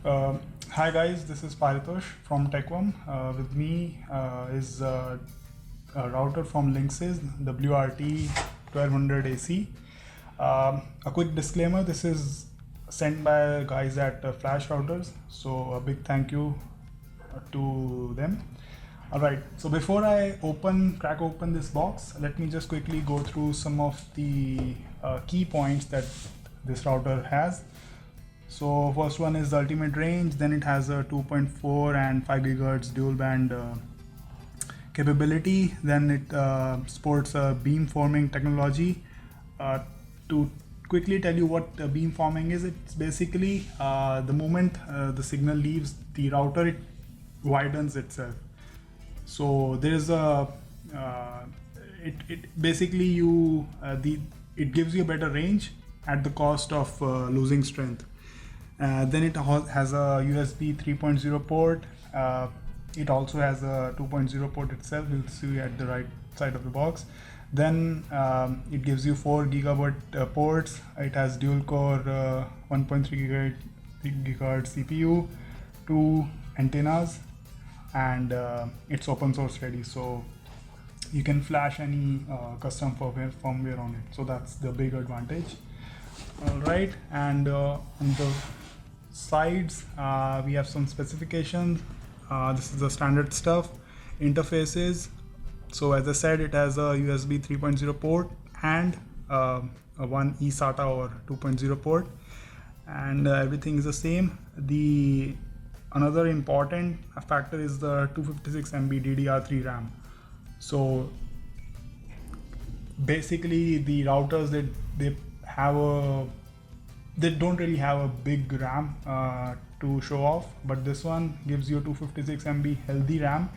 Hi guys, this is Paritosh from TechOne. With me is a router from Linksys, WRT 1200 AC. A quick disclaimer, this is sent by guys at FlashRouters, so a big thank you to them. Alright, so before I crack open this box, let me just quickly go through some of the key points that this router has. So first one is the ultimate range, then it has a 2.4 and 5 GHz dual band capability. Then it sports a beamforming technology. To quickly tell you what beamforming is, it's basically the moment the signal leaves the router, it widens itself. So there is a it basically it gives you a better range at the cost of losing strength. Then it has a USB 3.0 port. It also has a 2.0 port itself. You'll see at the right side of the box. Then it gives you 4 gigabyte ports. It has dual core 1.3 gigahertz CPU, 2 antennas, and it's open source ready. So you can flash any custom firmware on it. So that's the big advantage. All right, and on the sides we have some specifications. This is the standard stuff. Interfaces, so as I said, it has a USB 3.0 port and one eSATA or 2.0 port, and everything is the same. The another important factor is the 256 MB DDR3 RAM. So basically the routers they don't really have a big RAM to show off, but this one gives you 256 MB healthy RAM,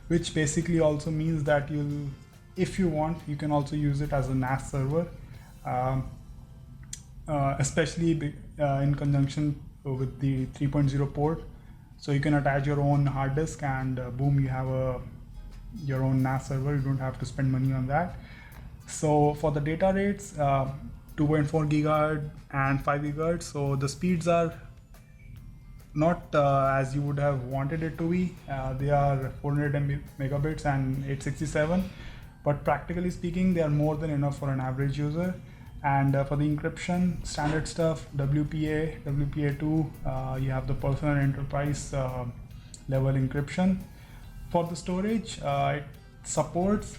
which basically also means that if you want, you can also use it as a NAS server, especially in conjunction with the 3.0 port. So you can attach your own hard disk and boom, you have your own NAS server. You don't have to spend money on that. So for the data rates, 2.4 gigahertz and 5 gigahertz. So the speeds are not as you would have wanted it to be. They are 400 megabits and 867, but practically speaking, they are more than enough for an average user. And for the encryption, standard stuff, WPA, WPA2, you have the personal and enterprise level encryption. For the storage, it supports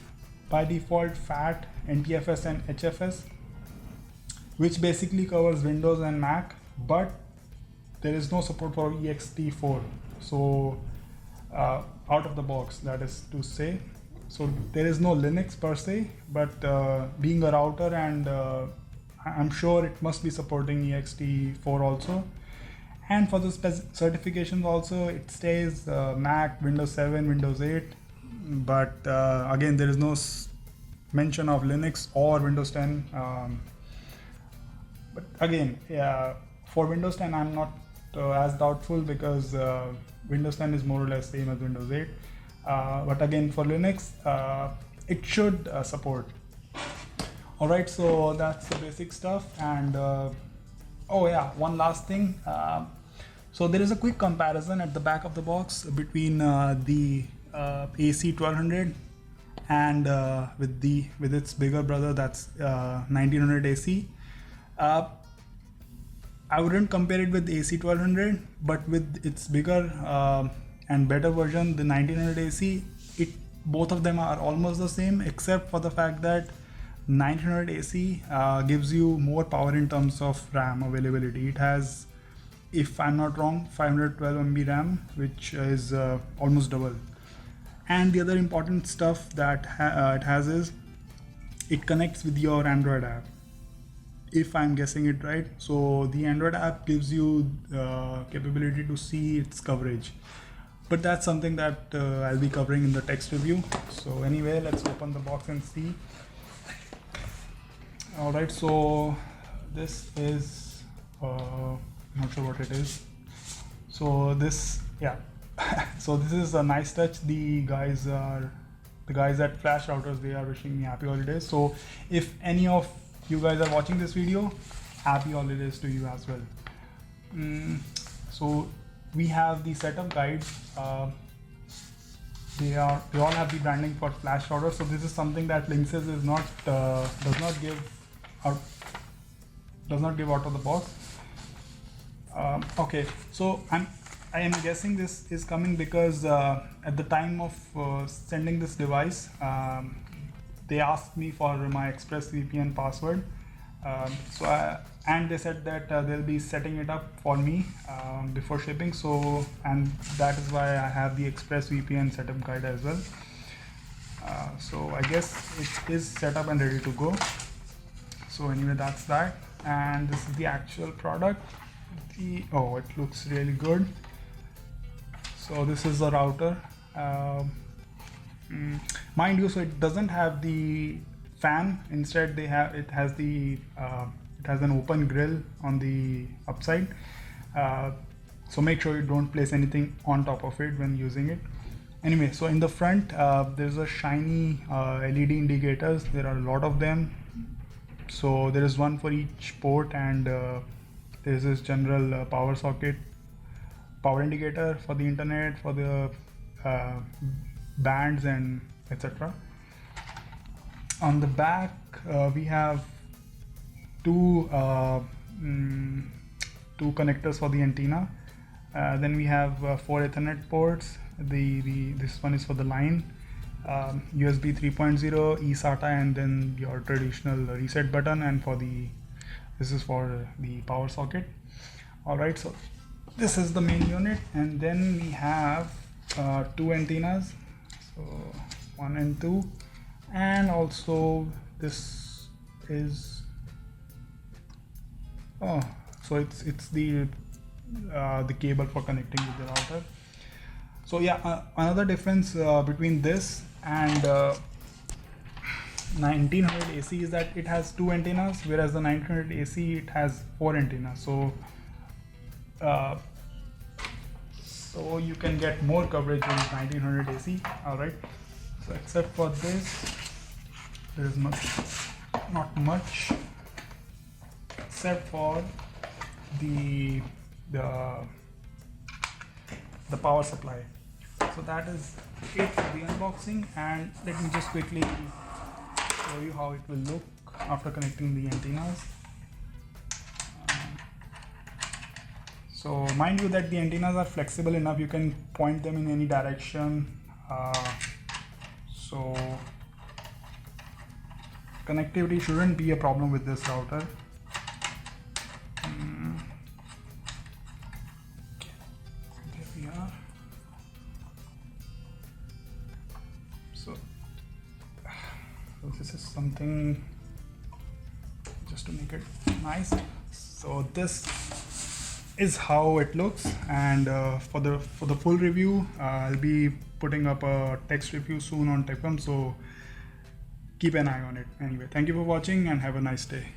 by default FAT, NTFS and HFS, which basically covers Windows and Mac, but there is no support for ext4. So out of the box, that is to say. So there is no Linux per se, but being a router, and I'm sure it must be supporting ext4 also. And for the certifications also, it stays Mac, Windows 7, Windows 8, but again, there is no mention of Linux or Windows 10. But again, for Windows 10, I'm not as doubtful, because Windows 10 is more or less same as Windows 8. But again, for Linux, it should support. All right, so that's the basic stuff. And oh yeah, one last thing. So there is a quick comparison at the back of the box between the AC 1200 and with its bigger brother, that's 1900 AC. I wouldn't compare it with AC 1200, but with its bigger and better version, the 1900 AC, both of them are almost the same, except for the fact that 1900 AC gives you more power in terms of RAM availability. It has, if I'm not wrong, 512 MB RAM, which is almost double. And the other important stuff that it has is it connects with your Android app, if I'm guessing it right. So the Android app gives you capability to see its coverage, but that's something that I'll be covering in the text review. So anyway, let's open the box and see. All right, so this is not sure what it is. So this, yeah. So this is a nice touch. The guys at FlashRouters, they are wishing me happy holidays. So if any of you guys are watching this video, happy holidays to you as well. So we have the setup guides. They all have the branding for FlashRouters. So this is something that Linksys is not does not give out of the box. Okay, so I am guessing this is coming because at the time of sending this device, they asked me for my ExpressVPN password. And they said that they'll be setting it up for me before shipping. So, and that is why I have the ExpressVPN setup guide as well. So I guess it is set up and ready to go. So anyway, that's that. And this is the actual product. Oh, it looks really good. So this is the router. Mind you, so it doesn't have the fan. Instead, it has an open grill on the upside. So make sure you don't place anything on top of it when using it. Anyway, so in the front, there's a shiny LED indicators. There are a lot of them. So there is one for each port, and there's this general power socket, power indicator for the internet, for the bands and etc. On the back, we have two connectors for the antenna. Then we have 4 Ethernet ports. This one is for the line, USB 3.0, eSATA, and then your traditional reset button. And this is for the power socket. All right, so this is the main unit, and then we have 2 antennas, so 1 and 2, and also this is so it's the cable for connecting with the router. So yeah, another difference between this and 1900 AC is that it has 2 antennas, whereas the 1900 AC it has 4 antennas. So so you can get more coverage in 1900 AC. All right. So except for this, there is not much except for the power supply. So that is it for the unboxing, and let me just quickly show you how it will look after connecting the antennas. So mind you that the antennas are flexible enough, you can point them in any direction. So connectivity shouldn't be a problem with this router. There we are. So this is something just to make it nice. So this is how it looks, and for the full review, I'll be putting up a text review soon on TechFM, so keep an eye on it. Anyway, thank you for watching and have a nice day.